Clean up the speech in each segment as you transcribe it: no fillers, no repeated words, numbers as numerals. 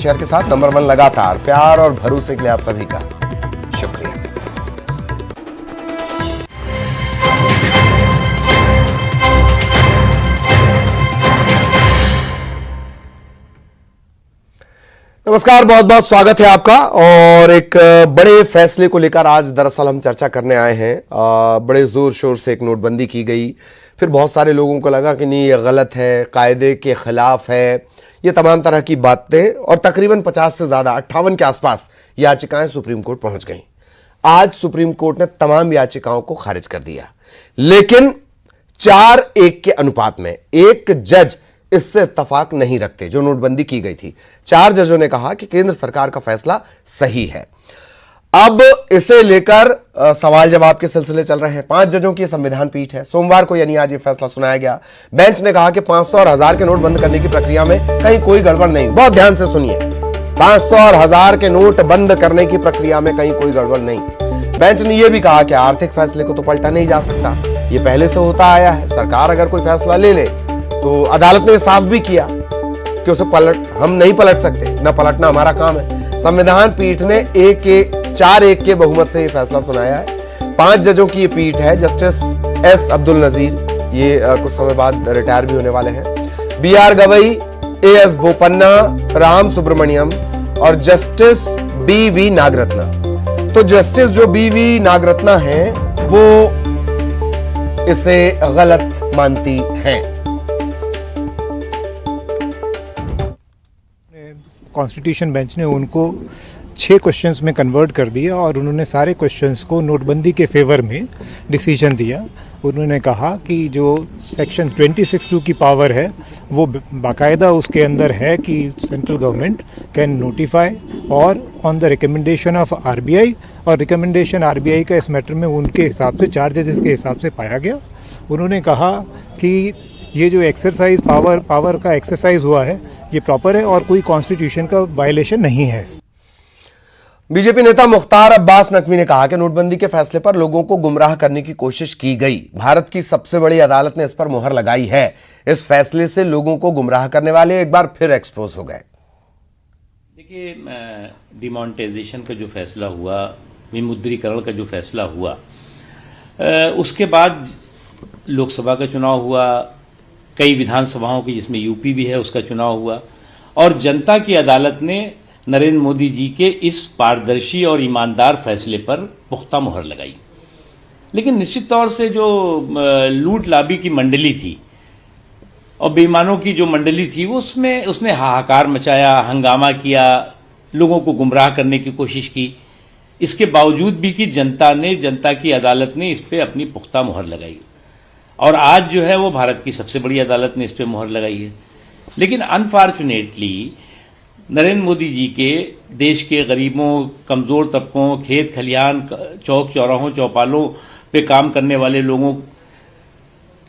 Share के साथ number 1 लगातार प्यार और भरोसे के लिए आप सभी का शुक्रिया। नमस्कार, बहुत बहुत स्वागत है आपका। और एक बड़े फैसले को लेकर आज दरअसल हम चर्चा करने आए हैं। बड़े जोर शोर से एक नोटबंदी की गई, फिर बहुत सारे लोगों को लगा कि नहीं ये गलत है, कायदे के खिलाफ है, ये तमाम तरह की बातें, और तकरीबन 50 से ज्यादा 58 के आसपास याचिकाएं सुप्रीम कोर्ट पहुंच गईं। आज सुप्रीम कोर्ट ने तमाम याचिकाओं को खारिज कर दिया, लेकिन 4-1 के अनुपात में एक जज इससे इत्तफाक नहीं रखते। जो नोटबंदी की गई थी, 4 जजों ने कहा कि केंद्र सरकार का फैसला सही है। अब इसे लेकर सवाल जवाब के सिलसिले चल रहे हैं। 5 जजों की संविधान पीठ है। सोमवार को यानी आज ये फैसला सुनाया गया। बेंच ने कहा कि 500 और 1000 के नोट बंद करने की प्रक्रिया में कहीं कोई गड़बड़ नहीं। बहुत ध्यान से सुनिए, 500 और 1000 के नोट बंद करने की प्रक्रिया में कहीं कोई गड़बड़ नहीं। बेंच ने यह भी कहा कि आर्थिक फैसले को तो पलटा नहीं जा सकता, ये पहले से होता आया है। सरकार अगर कोई फैसला ले ले तो अदालत ने साफ भी किया कि उसे हम नहीं पलट सकते, न पलटना हमारा काम है। संविधान पीठ ने 4-1 के बहुमत से यह फैसला सुनाया है। 5 जजों की ये पीठ है। जस्टिस एस अब्दुल नजीर, ये कुछ समय बाद रिटायर भी होने वाले हैं, BR गवई, AS बोपन्ना, राम सुब्रमण्यम और जस्टिस BV नागरत्ना। तो जस्टिस जो BV नागरत्ना है वो इसे गलत मानती हैं। कॉन्स्टिट्यूशन बेंच ने उनको 6 क्वेश्चंस में कन्वर्ट कर दिया और उन्होंने सारे क्वेश्चंस को नोटबंदी के फेवर में डिसीजन दिया। उन्होंने कहा कि जो सेक्शन 26(2) की पावर है वो बाकायदा उसके अंदर है कि सेंट्रल गवर्नमेंट कैन नोटिफाई और on the recommendation of RBI, और रिकमेंडेशन RBI का इस मैटर में उनके हिसाब से 4 जजेस के हिसाब से पाया गया। उन्होंने कहा कि ये जो एक्सरसाइज पावर का एक्सरसाइज हुआ है ये प्रॉपर है और कोई कॉन्स्टिट्यूशन का वायलेशन नहीं है। बीजेपी नेता मुख्तार अब्बास नकवी ने कहा कि नोटबंदी के फैसले पर लोगों को गुमराह करने की कोशिश की गई। भारत की सबसे बड़ी अदालत ने इस पर मुहर लगाई है। इस फैसले से लोगों को गुमराह करने वाले एक बार फिर एक्सपोज हो गए। देखिए, डिमोनेटाइजेशन का जो फैसला हुआ, विमुद्रीकरण का जो फैसला हुआ, उसके बाद लोकसभा का चुनाव हुआ, कई विधानसभाओं की जिसमें यूपी भी है उसका चुनाव हुआ, और जनता की अदालत ने नरेंद्र मोदी जी के इस पारदर्शी और ईमानदार फैसले पर पुख्ता मुहर लगाई। लेकिन निश्चित तौर से जो लूट लाबी की मंडली थी और बेईमानों की जो मंडली थी वो उसने हाहाकार मचाया, हंगामा किया, लोगों को गुमराह करने की कोशिश की। इसके बावजूद भी कि जनता की अदालत ने इस पर अपनी पुख्ता मुहर लगाई, और आज जो है वो भारत की सबसे बड़ी अदालत ने इस पर मुहर लगाई है। लेकिन अनफॉर्चुनेटली नरेंद्र मोदी जी के देश के गरीबों, कमज़ोर तबकों, खेत खलिहान, चौक चौराहों, चौपालों पे काम करने वाले लोगों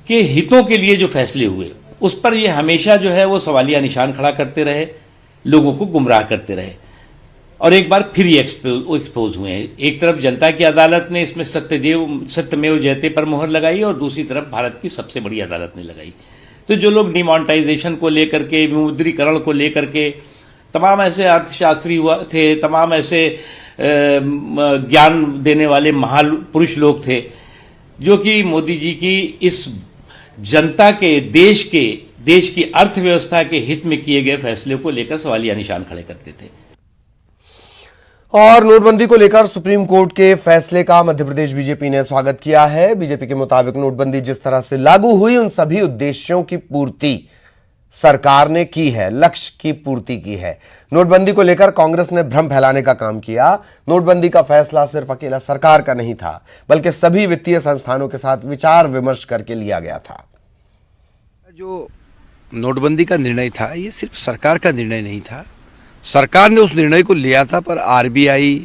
के हितों के लिए जो फैसले हुए उस पर ये हमेशा जो है वो सवालिया निशान खड़ा करते रहे, लोगों को गुमराह करते रहे, और एक बार फिर ये एक्सपोज हुए हैं। एक तरफ जनता की अदालत ने इसमें सत्यमेव जयते पर मुहर लगाई और दूसरी तरफ भारत की सबसे बड़ी अदालत ने लगाई। तो जो लोग डिमोनेटाइजेशन को लेकर के, विमुद्रीकरण को लेकर के, तमाम ऐसे अर्थशास्त्री थे, तमाम ऐसे ज्ञान देने वाले महापुरुष लोग थे जो कि मोदी जी की इस जनता के, देश की अर्थव्यवस्था के हित में किए गए फैसले को लेकर सवालिया निशान खड़े करते थे। और नोटबंदी को लेकर सुप्रीम कोर्ट के फैसले का मध्य प्रदेश बीजेपी ने स्वागत किया है। बीजेपी के मुताबिक नोटबंदी जिस तरह से लागू हुई उन सभी उद्देश्यों की पूर्ति सरकार ने की है, लक्ष्य की पूर्ति की है। नोटबंदी को लेकर कांग्रेस ने भ्रम फैलाने का काम किया। नोटबंदी का फैसला सिर्फ अकेला सरकार का नहीं था, बल्कि सभी वित्तीय संस्थानों के साथ विचार विमर्श करके लिया गया था। जो नोटबंदी का निर्णय था ये सिर्फ सरकार का निर्णय नहीं था, सरकार ने उस निर्णय को लिया था, पर RBI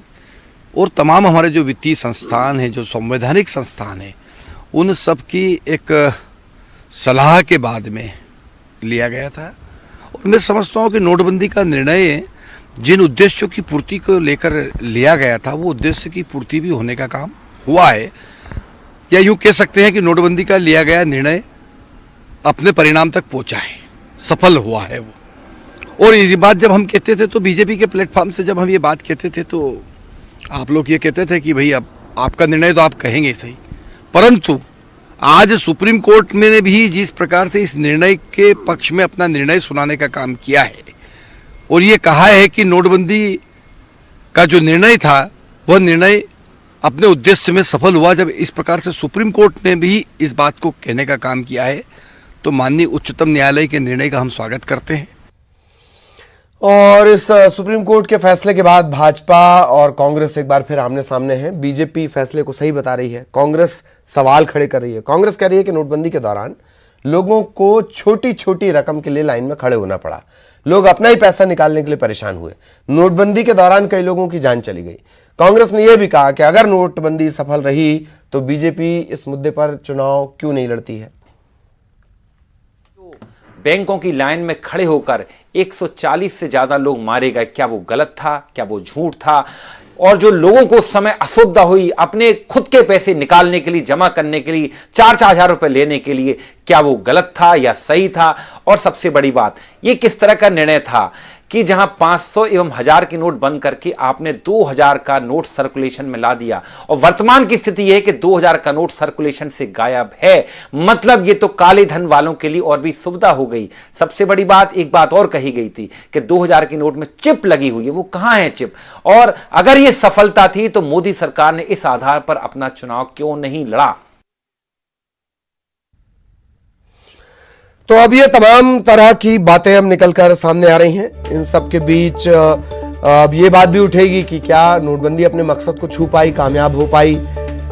और तमाम हमारे जो वित्तीय संस्थान हैं, जो संवैधानिक संस्थान हैं, उन सब की एक सलाह के बाद में लिया गया था। और मैं समझता हूँ कि नोटबंदी का निर्णय जिन उद्देश्यों की पूर्ति को लेकर लिया गया था वो उद्देश्य की पूर्ति भी होने का काम हुआ है, या यूँ कह सकते हैं कि नोटबंदी का लिया गया निर्णय अपने परिणाम तक पहुँचा है, सफल हुआ है वो। और ये बात जब हम कहते थे तो बीजेपी के प्लेटफॉर्म से जब हम ये बात कहते थे तो आप लोग ये कहते थे कि भाई अब आपका निर्णय तो आप कहेंगे सही, परंतु आज सुप्रीम कोर्ट में भी जिस प्रकार से इस निर्णय के पक्ष में अपना निर्णय सुनाने का काम किया है और ये कहा है कि नोटबंदी का जो निर्णय था वह निर्णय अपने उद्देश्य में सफल हुआ, जब इस प्रकार से सुप्रीम कोर्ट ने भी इस बात को कहने का काम किया है तो माननीय उच्चतम न्यायालय के निर्णय का हम स्वागत करते हैं। और इस सुप्रीम कोर्ट के फैसले के बाद भाजपा और कांग्रेस एक बार फिर आमने सामने हैं। बीजेपी फैसले को सही बता रही है, कांग्रेस सवाल खड़े कर रही है। कांग्रेस कह रही है कि नोटबंदी के दौरान लोगों को छोटी छोटी रकम के लिए लाइन में खड़े होना पड़ा, लोग अपना ही पैसा निकालने के लिए परेशान हुए। नोटबंदी के दौरान कई लोगों की जान चली गई। कांग्रेस ने यह भी कहा कि अगर नोटबंदी सफल रही तो बीजेपी इस मुद्दे पर चुनाव क्यों नहीं लड़ती है। बैंकों की लाइन में खड़े होकर 140 से ज्यादा लोग मारे गए, क्या वो गलत था, क्या वो झूठ था? और जो लोगों को उस समय असुविधा हुई अपने खुद के पैसे निकालने के लिए, जमा करने के लिए, 4-4 हजार रुपए लेने के लिए, क्या वो गलत था या सही था? और सबसे बड़ी बात, ये किस तरह का निर्णय था कि जहां 500 एवं 1000 की नोट बंद करके आपने 2000 का नोट सर्कुलेशन में ला दिया और वर्तमान की स्थिति यह है कि 2000 का नोट सर्कुलेशन से गायब है। मतलब ये तो काले धन वालों के लिए और भी सुविधा हो गई। सबसे बड़ी बात, एक बात और कही गई थी कि 2000 की नोट में चिप लगी हुई है, वो कहां है चिप? और अगर यह सफलता थी तो मोदी सरकार ने इस आधार पर अपना चुनाव क्यों नहीं लड़ा? तो अब ये तमाम तरह की बातें अब निकलकर सामने आ रही हैं। इन सब के बीच अब ये बात भी उठेगी कि क्या नोटबंदी अपने मकसद को छू पाई, कामयाब हो पाई,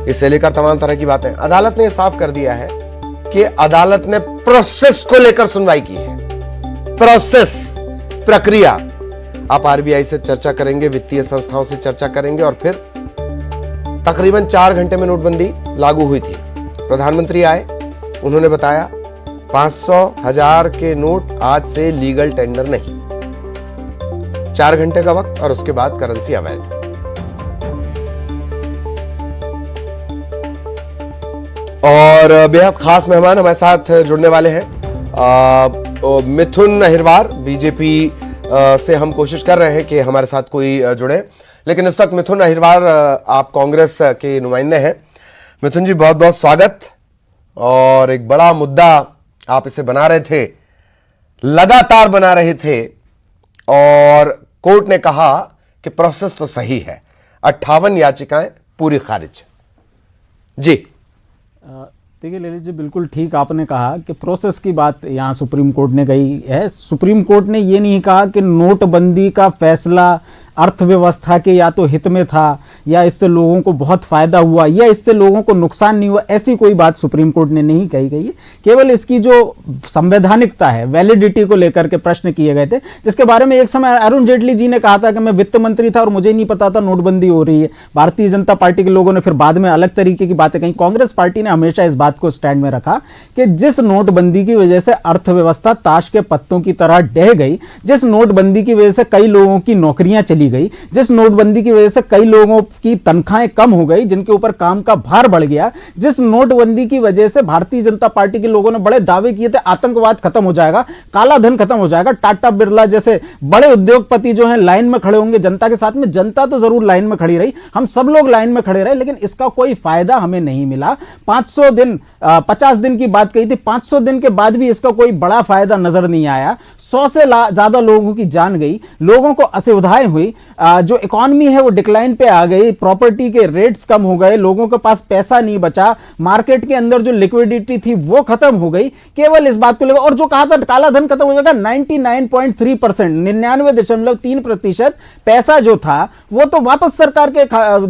इसे लेकर तमाम तरह की बातें। अदालत ने साफ कर दिया है कि अदालत ने प्रोसेस को लेकर सुनवाई की है। प्रोसेस, प्रक्रिया। आप आरबीआई से चर्चा करेंगे, वित्तीय संस्थाओं से चर्चा करेंगे और फिर तकरीबन 4 घंटे में नोटबंदी लागू हुई थी। प्रधानमंत्री आए, उन्होंने बताया 500, 1000 के नोट आज से लीगल टेंडर नहीं। 4 घंटे का वक्त और उसके बाद करेंसी अवैध। और बेहद खास मेहमान हमारे साथ जुड़ने वाले हैं मिथुन अहिरवार। बीजेपी से हम कोशिश कर रहे हैं कि हमारे साथ कोई जुड़े, लेकिन इस वक्त मिथुन अहिरवार आप कांग्रेस के नुमाइंदे हैं। मिथुन जी, बहुत बहुत स्वागत। और एक बड़ा मुद्दा आप इसे बना रहे थे, लगातार बना रहे थे, और कोर्ट ने कहा कि प्रोसेस तो सही है, 58 याचिकाएं पूरी खारिज। जी देखिए ललित जी, बिल्कुल ठीक आपने कहा कि प्रोसेस की बात यहाँ सुप्रीम कोर्ट ने कही है। सुप्रीम कोर्ट ने ये नहीं कहा कि नोटबंदी का फैसला अर्थव्यवस्था के या तो हित में था या इससे लोगों को बहुत फायदा हुआ या इससे लोगों को नुकसान नहीं हुआ, ऐसी कोई बात सुप्रीम कोर्ट ने नहीं कही गई है। केवल इसकी जो संवैधानिकता है, वैलिडिटी को लेकर के प्रश्न किए गए थे, जिसके बारे में एक समय अरुण जेटली जी ने कहा था कि मैं वित्त मंत्री था और मुझे नहीं पता था नोटबंदी हो रही है। भारतीय जनता पार्टी के लोगों ने फिर बाद में अलग तरीके की बातें कही। कांग्रेस पार्टी ने हमेशा इस बात को स्टैंड में रखा कि जिस नोटबंदी की वजह से अर्थव्यवस्था ताश के पत्तों की तरह ढह गई, जिस नोटबंदी की वजह से कई लोगों की नौकरियां चली गई, जिस नोटबंदी की वजह से कई लोगों की तनख्वाहें कम हो गई, जिनके ऊपर काम का भार बढ़ गया, जिस नोटबंदी की वजह से भारतीय जनता पार्टी के लोगों ने बड़े दावे किए थे आतंकवाद खत्म हो जाएगा, काला धन खत्म हो जाएगा, टाटा बिरला जैसे बड़े उद्योगपति जो हैं लाइन में खड़े होंगे जनता के साथ में। जनता तो जरूर लाइन में खड़ी रही, हम सब लोग लाइन में खड़े रहे, लेकिन इसका कोई फायदा हमें नहीं मिला। 500 दिन 50 दिन की बात कही थी, 500 दिन के बाद भी इसका कोई बड़ा फायदा नजर नहीं आया। 100 से ज्यादा लोगों की जान गई, लोगों को असुविधाएं हुई, जो इकॉनमी है वो डिक्लाइन पे आ गई, प्रॉपर्टी के रेट्स कम हो गए, लोगों के पास पैसा नहीं बचा, मार्केट के अंदर जो लिक्विडिटी थी वो खत्म हो गई। केवल इस बात को लेकर, और जो कहा था काला धन खत्म हो जाएगा, 99.3%, 99.3% पैसा जो था वो तो वापस सरकार के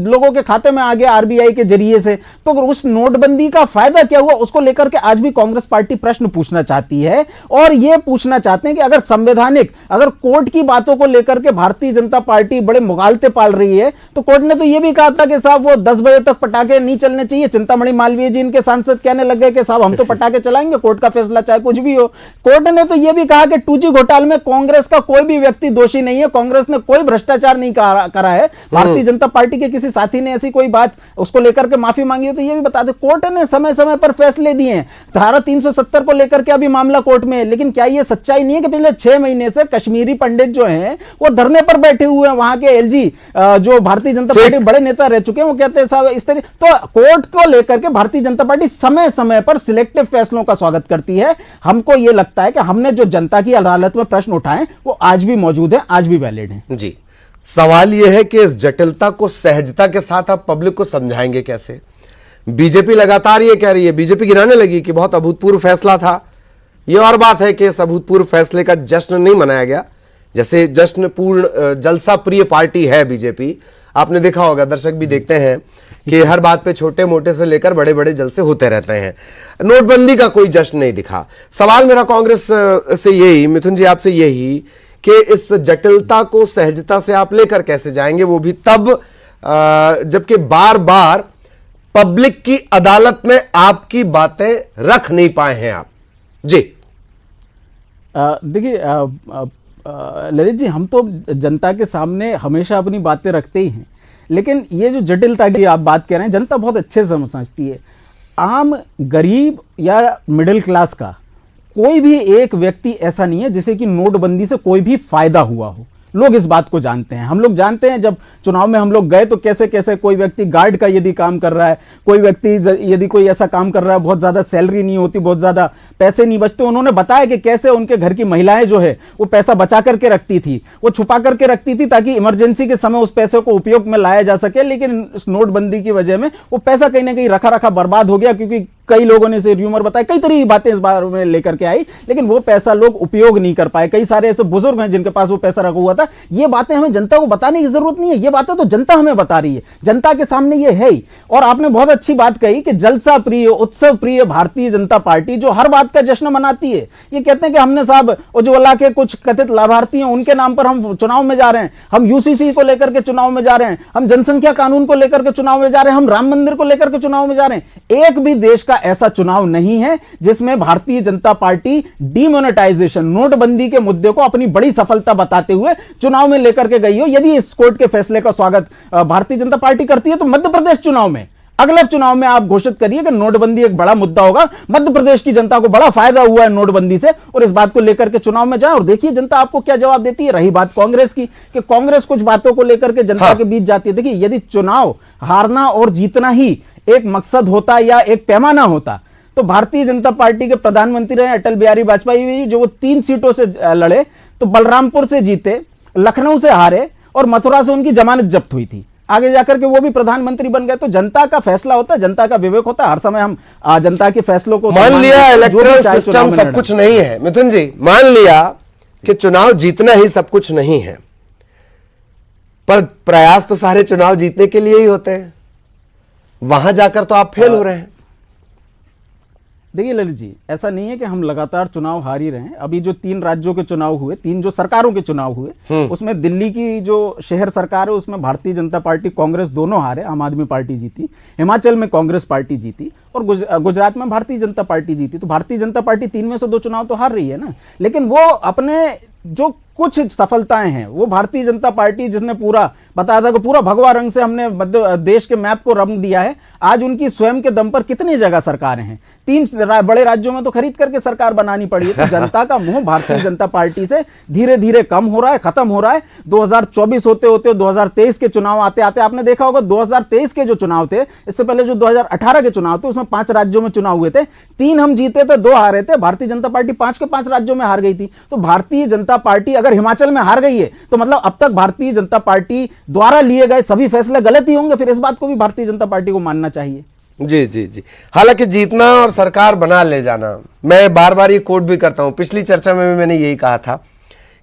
लोगों के खाते में आ गया आरबीआई के जरिए से। तो उस नोटबंदी का फायदा क्या हुआ, उसको लेकर के आज भी कांग्रेस पार्टी प्रश्न पूछना चाहती है। और यह पूछना चाहते हैं कि अगर संवैधानिक, अगर कोर्ट की बातों को लेकर के भारतीय जनता पार्टी बड़े मुगालते पाल रही है, तो कोर्ट ने तो यह भी कहा था कि साहब वो 10 बजे तक पटाखे नहीं चलने चाहिए। चिंतामणि मालवीय जी इनके सांसद कहने लग गए कि साहब हम तो पटाखे चलाएंगे, कोर्ट का फैसला चाहे कुछ भी हो। कोर्ट ने तो यह भी कहा कि 2G घोटाले में कांग्रेस का कोई भी व्यक्ति दोषी नहीं है, कांग्रेस ने कोई भ्रष्टाचार नहीं करा है, भारतीय जनता पार्टी के किसी साथी ने ऐसी कोई बात उसको लेकर के माफी मांगी हो तो ये भी बता दे। कोर्ट ने समय समय पर फैसले दिए हैं, धारा 370 को लेकर के अभी मामला कोर्ट में है, लेकिन क्या ये सच्चाई नहीं है कि पिछले 6 महीने से कश्मीरी पंडित जो हैं वो धरने पर बैठे हुए हैं? वहां के एलजी जो भारतीय जनता पार्टी बड़े नेता रह चुके हैं वो कहते हैं साहब इस तरह। तो कोर्ट को लेकर के भारतीय जनता पार्टी समय समय पर सिलेक्टिव फैसलों का स्वागत करती है। हमको यह लगता है कि हमने जो जनता की अदालत में प्रश्न उठाए वो आज भी मौजूद है, आज भी वैलिड है। जी, सवाल यह है कि इस जटिलता को सहजता के साथ आप पब्लिक को समझाएंगे कैसे? बीजेपी लगातार ये कह रही है, बीजेपी गिनाने लगी कि बहुत अभूतपूर्व फैसला था। यह और बात है कि इस अभूतपूर्व फैसले का जश्न नहीं मनाया गया। जैसे जश्न पूर्ण जलसा प्रिय पार्टी है बीजेपी, आपने देखा होगा, दर्शक भी देखते हैं कि हर बात पे छोटे मोटे से लेकर बड़े बड़े जलसे होते रहते हैं। नोटबंदी का कोई जश्न नहीं दिखा। सवाल मेरा कांग्रेस से यही, मिथुन जी आपसे यही, कि इस जटिलता को सहजता से आप लेकर कैसे जाएंगे, वो भी तब जबकि बार बार पब्लिक की अदालत में आपकी बातें रख नहीं पाए हैं आप। जी देखिए ललित जी, हम तो जनता के सामने हमेशा अपनी बातें रखते ही हैं, लेकिन ये जो जटिलता की आप बात कह रहे हैं जनता बहुत अच्छे से समझती है। आम गरीब या मिडिल क्लास का कोई भी एक व्यक्ति ऐसा नहीं है जिसे कि नोटबंदी से कोई भी फायदा हुआ हो। लोग इस बात को जानते हैं। हम लोग जानते हैं जब चुनाव में हम लोग गए तो कैसे कैसे कोई व्यक्ति गार्ड का यदि काम कर रहा है, कोई व्यक्ति यदि कोई ऐसा काम कर रहा है, बहुत ज्यादा सैलरी नहीं होती, बहुत ज्यादा पैसे नहीं बचते, उन्होंने बताया कि कैसे उनके घर की महिलाएं जो है वो पैसा बचा करके रखती थी, वो छुपा करके रखती थी ताकि इमरजेंसी के समय उस पैसे को उपयोग में लाया जा सके। लेकिन इस नोटबंदी की वजह में वो पैसा कहीं ना कहीं रखा रखा बर्बाद हो गया, क्योंकि कई लोगों ने इसे र्यूमर बताया, कई तरह की बातें इस बारे में लेकर के आई, लेकिन वो पैसा लोग उपयोग नहीं कर पाए। कई सारे ऐसे बुजुर्ग हैं जिनके पास वो पैसा रखा हुआ था। ये बातें हमें जनता को बताने की जरूरत नहीं है, ये बातें तो जनता हमें बता रही है, जनता के सामने ये है ही। और आपने बहुत अच्छी बात कही कि जलसा प्रिय, उत्सव प्रिय भारतीय जनता पार्टी जो हर बात का जश्न मनाती है। ये कहते हैं कि हमने साहब उज्ज्वला के कुछ कथित लाभार्थी हैं, उनके नाम पर हम चुनाव में जा रहे हैं, हम यूसीसी को लेकर के चुनाव में जा रहे हैं, हम जनसंख्या कानून को लेकर के चुनाव में जा रहे हैं, हम राम मंदिर को लेकर के चुनाव में जा रहे हैं। एक भी देश का ऐसा चुनाव नहीं है जिसमें भारतीय जनता पार्टी डीमोनेटाइजेशन, नोटबंदी के मुद्दे को अपनी बड़ी सफलता बताते हुए चुनाव में लेकर के गई हो। यदि इस कोर्ट के फैसले का स्वागत भारतीय जनता पार्टी करती है तो मध्य प्रदेश चुनाव में, अगले चुनाव में आप घोषित करिए कि नोटबंदी एक बड़ा मुद्दा होगा, मध्य प्रदेश की जनता को बड़ा फायदा हुआ है नोटबंदी से, और इस बात को लेकर के चुनाव में जाए और देखिए जनता आपको क्या जवाब देती है। रही बात कांग्रेस की कि कांग्रेस कुछ बातों को लेकर के जनता के बीच जाती है। देखिए, यदि चुनाव हारना और जीतना ही एक मकसद होता या एक पैमाना होता तो भारतीय जनता पार्टी के प्रधानमंत्री रहे अटल बिहारी वाजपेयी, जो वो 3 सीटों से लड़े तो बलरामपुर से जीते, लखनऊ से हारे और मथुरा से उनकी जमानत जब्त हुई थी, आगे जाकर के वो भी प्रधानमंत्री बन गए। तो जनता का फैसला होता है, जनता का विवेक होता है। हर समय हम जनता के फैसलों को मान लिया इलेक्टोरल सिस्टम सब कुछ नहीं है, मिथुन जी मान लिया कि चुनाव जीतना ही सब कुछ नहीं है, पर प्रयास तो सारे चुनाव जीतने के लिए ही होते हैं। वहां जाकर तो आप फेल हो रहे हैं। देखिए ललित जी, ऐसा नहीं है कि हम लगातार चुनाव हार ही रहे हैं। अभी जो 3 राज्यों के चुनाव हुए, 3 जो सरकारों के चुनाव हुए, उसमें दिल्ली की जो शहर सरकार है उसमें भारतीय जनता पार्टी कांग्रेस दोनों हारे, आम आदमी पार्टी जीती, हिमाचल में कांग्रेस पार्टी जीती और गुजरात में भारतीय जनता पार्टी जीती। तो भारतीय जनता पार्टी 3 में से 2 चुनाव तो हार रही है ना, लेकिन वो अपने जो कुछ सफलताएं हैं वो भारतीय जनता पार्टी जिसने पूरा बताया था कि पूरा भगवा रंग से हमने मध्य देश के मैप को रंग दिया है, आज उनकी स्वयं के दम पर कितनी जगह सरकारें हैं, 3 बड़े राज्यों में तो खरीद करके सरकार बनानी पड़ी है। तो जनता का मुंह भारतीय जनता पार्टी से धीरे धीरे कम हो रहा है, खत्म हो रहा है। 2024 होते होते 2023 के चुनाव आते आते आपने देखा होगा 2023 के जो चुनाव थे, इससे पहले जो 2018 के चुनाव थे उसमें 5 राज्यों में चुनाव हुए थे, 3 हम जीते थे, 2 हारे थे। भारतीय जनता पार्टी 5 के 5 राज्यों में हार गई थी। तो भारतीय जनता पार्टी अगर हिमाचल में हार गई है तो मतलब अब तक भारतीय जनता पार्टी द्वारा लिए गए सभी फैसले गलत ही होंगे। फिर इस बात को भी भारतीय जनता पार्टी को मानना चाहिए। जी जी जी, हालांकि जीतना और सरकार बना ले जाना, मैं बार बार ये कोट भी करता हूं, पिछली चर्चा में भी मैंने यही कहा था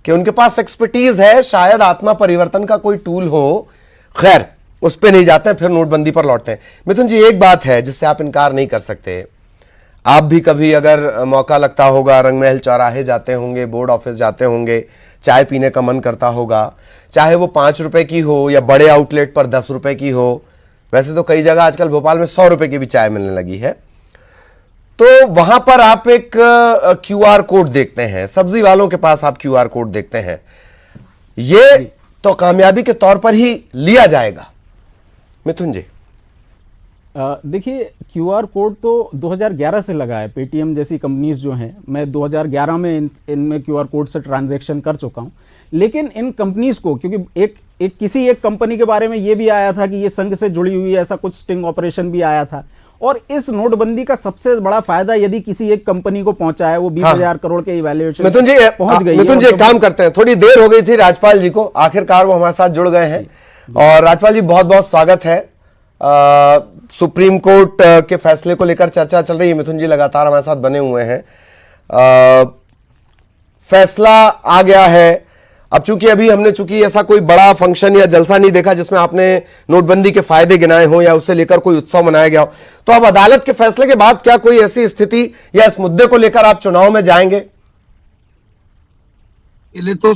कि उनके पास एक्सपर्टीज है, शायद आत्मा परिवर्तन का कोई टूल हो, खैर उस पर नहीं जाते हैं, फिर नोटबंदी पर लौटते हैं। मिथुन जी, एक बात है जिससे आप इनकार नहीं कर सकते, आप भी कभी अगर मौका लगता होगा रंगमहल चौराहे जाते होंगे, बोर्ड ऑफिस जाते होंगे, चाय पीने का मन करता होगा, चाहे वो 5 रुपए की हो या बड़े आउटलेट पर 10 रुपए की हो। वैसे तो कई जगह आजकल भोपाल में 100 रुपए की भी चाय मिलने लगी है। तो वहां पर आप एक QR कोड देखते हैं, सब्जी वालों के पास आप QR कोड देखते हैं। ये तो कामयाबी के तौर पर ही लिया जाएगा? मिथुन जी। देखिए, क्यूआर कोड तो 2011 से लगा है। पेटीएम जैसी कंपनीज जो हैं, मैं 2011 में इनमें क्यूआर कोड से ट्रांजैक्शन कर चुका हूं। लेकिन इन कंपनीज को, क्योंकि किसी एक कंपनी के बारे में ये भी आया था कि ये संघ से जुड़ी हुई है, ऐसा कुछ स्टिंग ऑपरेशन भी आया था। और इस नोटबंदी का सबसे बड़ा फायदा यदि किसी एक कंपनी को पहुंचा है, वो 20,000 करोड़ के इवैल्यूएशन मिथुन जी पहुंच गई। मिथुन जी एक काम करते हैं, थोड़ी देर हो गई थी राजपाल जी को, आखिरकार वो हमारे साथ जुड़ गए हैं। और राजपाल जी बहुत बहुत स्वागत है। सुप्रीम कोर्ट के फैसले को लेकर चर्चा चल रही है, मिथुन जी लगातार हमारे साथ बने हुए हैं। फैसला आ गया है। अब चूंकि अभी हमने ऐसा कोई बड़ा फंक्शन या जलसा नहीं देखा जिसमें आपने नोटबंदी के फायदे गिनाए हो या उससे लेकर कोई उत्सव मनाया गया हो, तो अब अदालत के फैसले के बाद क्या कोई ऐसी स्थिति या इस मुद्दे को लेकर आप चुनाव में जाएंगे? पहले तो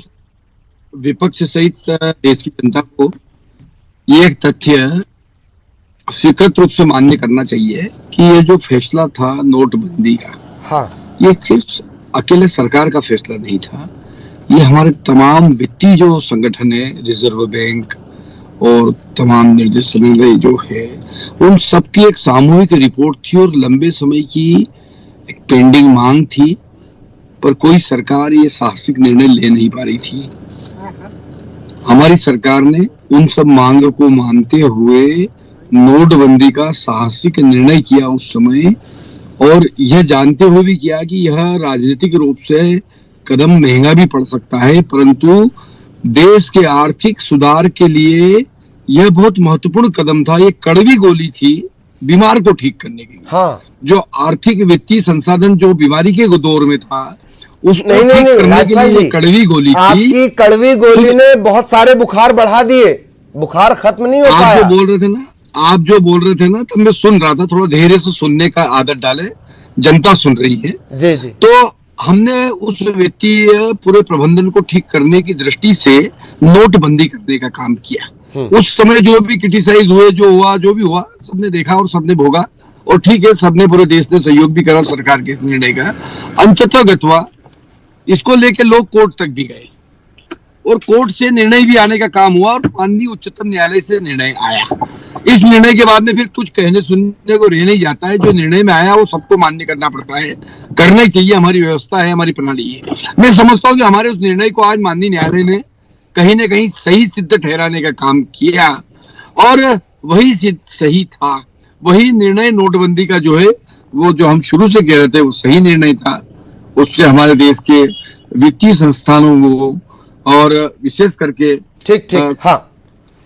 विपक्ष सहित देश की जनता को ये एक तथ्य स्वीकृत रूप से मान्य करना चाहिए कि ये जो फैसला था नोटबंदी का, हाँ, ये सिर्फ अकेले सरकार का फैसला नहीं था। ये हमारे तमाम वित्तीय जो संगठन है, रिजर्व बैंक और तमाम निर्देशालय जो है, उन सबकी एक सामूहिक रिपोर्ट थी और लंबे समय की एक पेंडिंग मांग थी, पर कोई सरकार ये साहसिक निर्णय ले नहीं पा रही थी। हमारी सरकार ने उन सब मांगों को मानते हुए नोटबंदी का साहसिक निर्णय किया उस समय, और यह जानते हुए भी किया कि यह राजनीतिक रूप से कदम महंगा भी पड़ सकता है, परंतु देश के आर्थिक सुधार के लिए यह बहुत महत्वपूर्ण कदम था। ये कड़वी गोली थी बीमार को ठीक करने की। हाँ, जो आर्थिक वित्तीय संसाधन जो बीमारी के दौर में था, उसको नहीं, ठीक नहीं, करने के लिए ये कड़वी गोली थी। आपकी कड़वी गोली ने बहुत सारे बुखार बढ़ा दिए, बुखार खत्म नहीं हो पाया। आप जो बोल रहे थे ना, तब मैं सुन रहा था। थोड़ा धैर्य से सुनने का आदत डाले, जनता सुन रही है। जी जी। तो हमने उस वित्तीय पूरे प्रबंधन को ठीक करने की दृष्टि से नोटबंदी करने का काम किया। उस समय जो भी क्रिटिसाइज हुए, जो हुआ, जो भी हुआ, सबने देखा और सबने भोगा। और ठीक है, सबने, पूरे देश ने सहयोग भी करा सरकार के इस निर्णय का। अंततः गत्वा इसको लेके लोग कोर्ट तक भी गए और कोर्ट से निर्णय भी आने का काम हुआ और माननीय उच्चतम न्यायालय से निर्णय आया। इस निर्णय के बाद में फिर कुछ कहने सुनने को रह नहीं जाता है। जो निर्णय में आया वो सबको मान्य करना पड़ता है, करना ही चाहिए। हमारी व्यवस्था है, हमारी प्रणाली है। मैं समझता हूँ कि हमारे उस निर्णय को आज माननीय न्यायालय ने कहीं ना कहीं सही सिद्ध ठहराने का काम किया, और वही सही था। वही निर्णय नोटबंदी का जो है, वो जो हम शुरू से कह रहे थे, वो सही निर्णय था। उससे हमारे देश के वित्तीय संस्थानों को और विशेष करके ठीक, हाँ,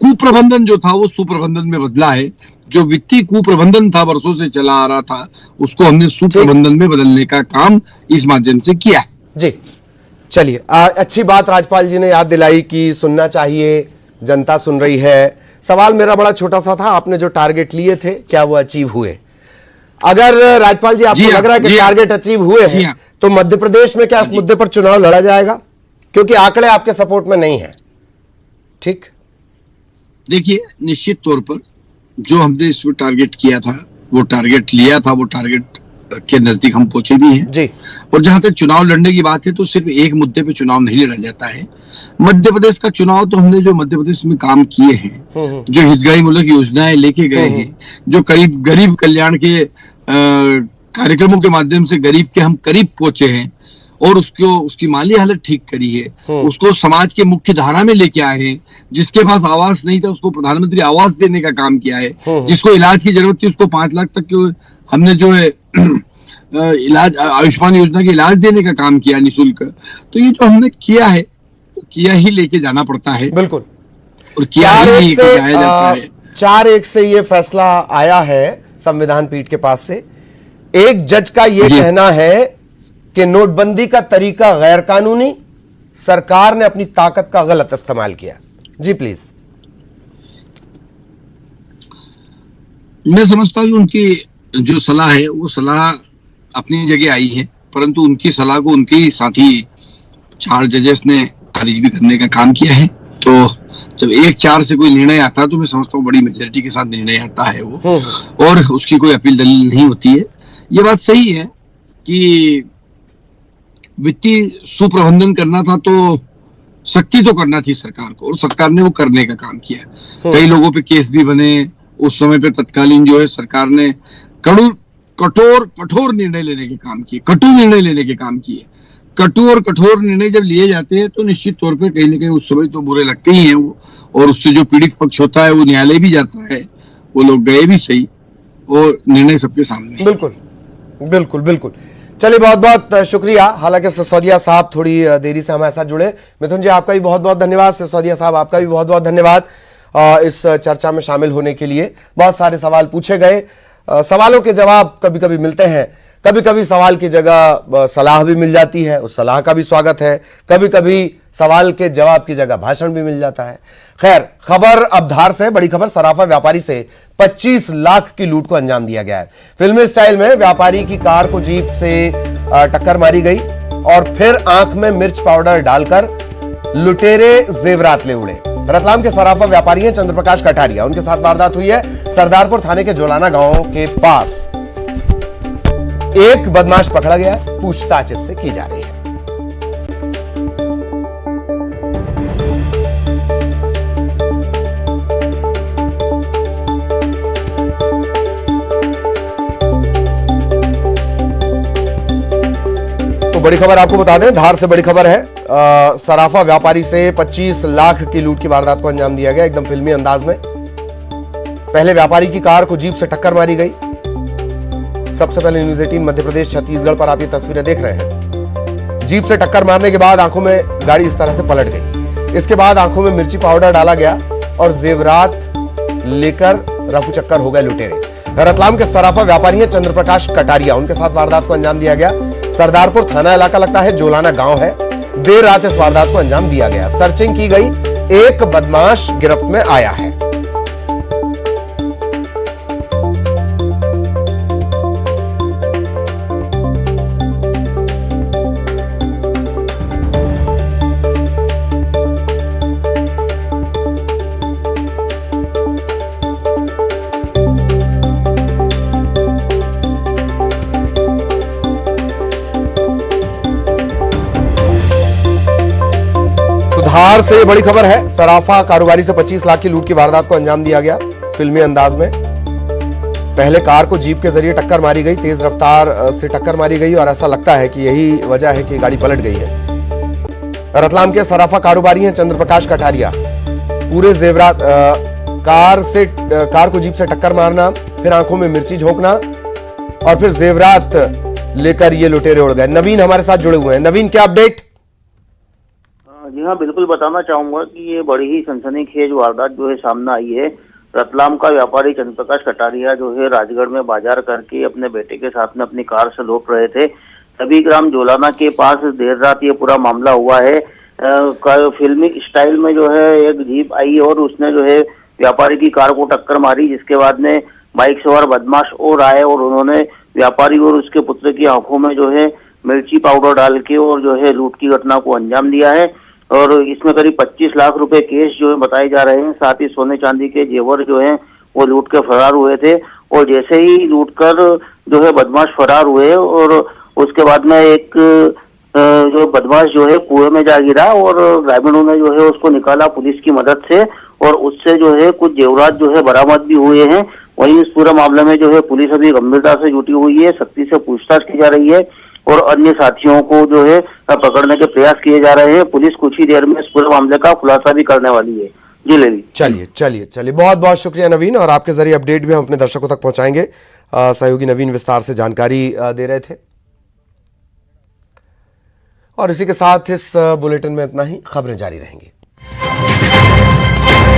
कुप्रबंधन जो था वो सुप्रबंधन में बदला है। जो वित्तीय कुप्रबंधन था, वर्षों से चला आ रहा था, उसको हमने सुप्रबंधन में बदलने का काम इस माध्यम से किया। जी, चलिए, अच्छी बात राजपाल जी ने याद दिलाई कि सुनना चाहिए, जनता सुन रही है। सवाल मेरा बड़ा छोटा सा था, आपने जो टारगेट लिए थे क्या वो अचीव हुए? अगर राजपाल जी आपको लग रहा है कि टारगेट अचीव हुए हैं, तो मध्य प्रदेश में क्या इस मुद्दे पर चुनाव लड़ा जाएगा? क्योंकि आंकड़े आपके सपोर्ट में नहीं है। ठीक, देखिए, निश्चित तौर पर जो हमने इसमें टारगेट किया था, वो टारगेट लिया था, वो टारगेट के नजदीक हम पहुंचे भी हैं जी। और जहां तक चुनाव लड़ने की बात है, तो सिर्फ एक मुद्दे पे चुनाव नहीं लड़ा जाता है। मध्य प्रदेश का चुनाव तो हमने जो मध्य प्रदेश में काम किए हैं, जो हितग्राहीमूलक योजनाएं लेके गए हैं, जो करीब गरीब कल्याण के कार्यक्रमों के माध्यम से गरीब के हम करीब पहुंचे हैं और उसकी माली हालत ठीक करी है, उसको समाज के मुख्य धारा में लेके आए हैं। जिसके पास आवास नहीं था उसको प्रधानमंत्री आवास देने का काम किया है। जिसको इलाज की जरूरत थी उसको 5 लाख तक के हमने जो है इलाज, आयुष्मान योजना के इलाज देने का काम किया निःशुल्क। तो ये जो हमने किया है, किया ही लेके जाना पड़ता है। बिल्कुल, और किया ही लेके जाया जाता है। 4-1 से ये फैसला आया है संविधान पीठ के पास से। एक जज का ये कहना है कि नोटबंदी का तरीका गैर कानूनी, सरकार ने अपनी ताकत का गलत इस्तेमाल किया। जी प्लीज। मैं समझता हूं कि उनकी जो सलाह है वो सलाह अपनी जगह आई है, परंतु उनकी सलाह को उनके साथी 4 जजेस ने खारिज भी करने का काम किया है। तो जब 1-4 से कोई निर्णय आता है तो मैं समझता हूँ बड़ी मेजोरिटी के साथ निर्णय आता है वो, और उसकी कोई अपील दलील नहीं होती है। ये बात सही है कि वित्तीय सुप्रबंधन करना था तो सख्ती तो करना थी सरकार को, और सरकार ने वो करने का काम किया। कई लोगों पे केस भी बने। उस समय पे तत्कालीन जो है सरकार ने कठोर निर्णय लेने के काम किए, कटु निर्णय लेने के काम किए। कटु और कठोर निर्णय जब लिए जाते हैं तो निश्चित तौर पर कहीं ना कहीं उस समय तो बुरे लगते ही हैं वो, और उससे जो पीड़ित पक्ष होता है वो न्यायालय भी जाता है। वो लोग गए भी सही, और निर्णय सबके सामने है। बिल्कुल बिल्कुल बिल्कुल। चलिए, बहुत बहुत शुक्रिया। हालांकि सिसोदिया साहब थोड़ी देरी से हमारे साथ जुड़े। मिथुन जी, आपका भी बहुत बहुत धन्यवाद। सिसोदिया साहब, आपका भी बहुत बहुत धन्यवाद इस चर्चा में शामिल होने के लिए। बहुत सारे सवाल पूछे गए, सवालों के जवाब कभी कभी मिलते हैं, कभी कभी सवाल की जगह सलाह भी मिल जाती है, उस सलाह का भी स्वागत है। कभी कभी सवाल के जवाब की जगह भाषण भी मिल जाता है। खैर, खबर अब धार से, बड़ी खबर, सराफा व्यापारी से 25 लाख की लूट को अंजाम दिया गया है। फिल्मी स्टाइल में व्यापारी की कार को जीप से टक्कर मारी गई और फिर आंख में मिर्च पाउडर डालकर लुटेरे जेवरात ले उड़े। रतलाम के सराफा व्यापारी हैं चंद्रप्रकाश कटारिया, उनके साथ वारदात हुई है सरदारपुर थाने के जोलाना गांव के पास। एक बदमाश पकड़ा गया, पूछताछ इससे की जा रही है। तो बड़ी खबर आपको बता दें, धार से बड़ी खबर है। सराफा व्यापारी से 25 लाख की लूट की वारदात को अंजाम दिया गया, एकदम फिल्मी अंदाज में। पहले व्यापारी की कार को जीप से टक्कर मारी गई। सबसे पहले न्यूज़ 18 मध्य प्रदेश छत्तीसगढ़ पर आप ये तस्वीरें देख रहे हैं। जीप से टक्कर मारने के बाद आंखों में गाड़ी इस तरह से पलट गई। इसके बाद आंखों में मिर्ची पाउडर डाला गया और जेवरात लेकर रफू चक्कर हो गए लुटेरे। रतलाम के सराफा व्यापारी हैं चंद्रप्रकाश कटारिया, उनके साथ वारदात को अंजाम दिया गया। सरदारपुर थाना इलाका लगता है, जोलाना गांव है। देर रात इस वारदात को अंजाम दिया गया। सर्चिंग की गई, एक बदमाश गिरफ्त में आया है। धार से बड़ी खबर है, सराफा कारोबारी से 25 लाख की लूट की वारदात को अंजाम दिया गया फिल्मी अंदाज में। पहले कार को जीप के जरिए टक्कर मारी गई, तेज रफ्तार से टक्कर मारी गई और ऐसा लगता है कि यही वजह है कि गाड़ी पलट गई है। रतलाम के सराफा कारोबारी हैं चंद्रप्रकाश कटारिया। पूरे जेवरात, कार को जीप से टक्कर मारना, फिर आंखों में मिर्ची झोंकना और फिर जेवरात लेकर ये लुटेरे उड़ गए। नवीन हमारे साथ जुड़े हुए हैं। नवीन, क्या अपडेट? जी हाँ, बिल्कुल बताना चाहूंगा कि ये बड़ी ही सनसनीखेज वारदात जो है सामने आई है। रतलाम का व्यापारी चंद्रप्रकाश कटारिया जो है राजगढ़ में बाजार करके अपने बेटे के साथ में अपनी कार से लौट रहे थे। तभी ग्राम जोलाना के पास देर रात ये पूरा मामला हुआ है। फिल्मी स्टाइल में जो है एक जीप आई और उसने जो है व्यापारी की कार को टक्कर मारी, जिसके बाद में बाइक सवार बदमाश और आए और उन्होंने व्यापारी और उसके पुत्र की आंखों में जो है मिर्ची पाउडर डाल के और जो है लूट की घटना को अंजाम दिया है। और इसमें करीब 25 लाख रुपए केस जो है बताए जा रहे हैं। साथ ही सोने चांदी के जेवर जो हैं वो लूट के फरार हुए थे। और जैसे ही लूट कर जो है बदमाश फरार हुए और उसके बाद में एक जो बदमाश जो है कुएं में जा गिरा और ग्रामीणों ने जो है उसको निकाला पुलिस की मदद से और उससे जो है कुछ जेवरात जो है बरामद भी हुए हैं। वहीं इस पूरे मामले में जो है पुलिस अभी गंभीरता से जुटी हुई है, सख्ती से पूछताछ की जा रही है और अन्य साथियों को जो है पकड़ने के प्रयास किए जा रहे हैं। पुलिस कुछ ही देर में इस पूरे मामले का खुलासा भी करने वाली है। जी लेवी, चलिए बहुत बहुत शुक्रिया नवीन, और आपके जरिए अपडेट भी हम अपने दर्शकों तक पहुंचाएंगे। सहयोगी नवीन विस्तार से जानकारी दे रहे थे। और इसी के साथ इस बुलेटिन में इतना ही। खबरें जारी रहेंगी।